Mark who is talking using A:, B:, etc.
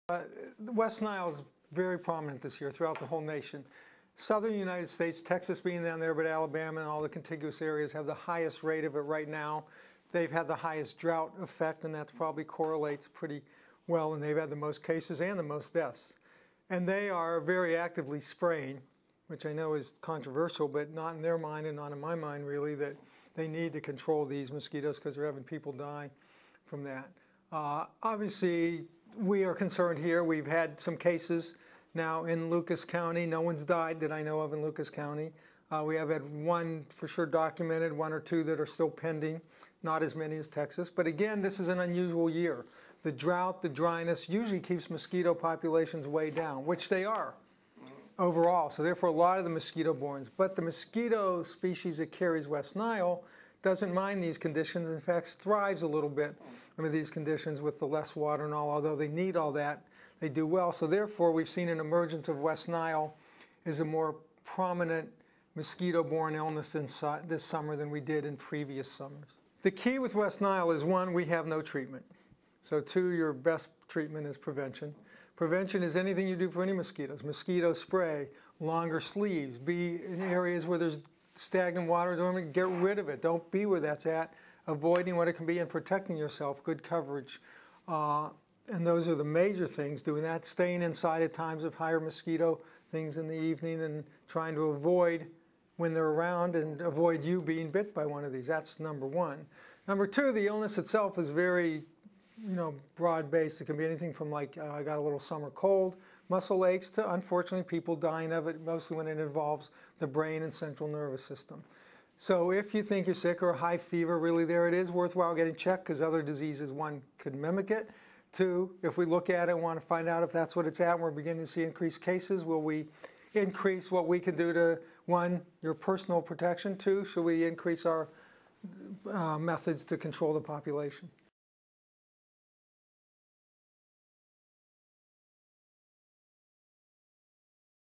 A: The West Nile is very prominent this year throughout the whole nation. Southern United States, Texas being down there, but Alabama and all the contiguous areas have the highest rate of it right now. They've had the highest drought effect, and that probably correlates pretty well, and they've had the most cases and the most deaths. And they are very actively spraying, which I know is controversial, but not in their mind and not in my mind really, that they need to control these mosquitoes because they're having people die from that. Obviously, we are concerned here. We've had some cases now in Lucas County. No one's died that I know of in Lucas County. We have had one for sure documented, one or two that are still pending, not as many as Texas. But again, this is an unusual year. The drought, the dryness usually keeps mosquito populations way down, which they are overall. So therefore, a lot of the mosquito bornes. But the mosquito species that carries West Nile doesn't mind these conditions. In fact, thrives a little bit under these conditions with the less water and all. Although they need all that, they do well. So therefore, we've seen an emergence of West Nile as a more prominent mosquito-borne illness this summer than we did in previous summers. The key with West Nile is, one, we have no treatment. So two, your best treatment is prevention. Prevention is anything you do for any mosquitoes. Mosquito spray, longer sleeves, be in areas where there's stagnant water dormant, get rid of it. Don't be where that's at. Avoiding what it can be and protecting yourself, good coverage. And those are the major things, doing that. Staying inside at times of higher mosquito things in the evening and trying to avoid when they're around and avoid you being bit by one of these. That's number one. Number two, the illness itself is very broad-based. It can be anything from like, I got a little summer cold, muscle aches, to unfortunately people dying of it, mostly when it involves the brain and central nervous system. So if you think you're sick or high fever, really there it is, worthwhile getting checked because other diseases, one, could mimic it. Two, if we look at it and want to find out if that's what it's at and we're beginning to see increased cases, will we increase what we can do to, one, your personal protection? Two, should we increase our methods to control the population?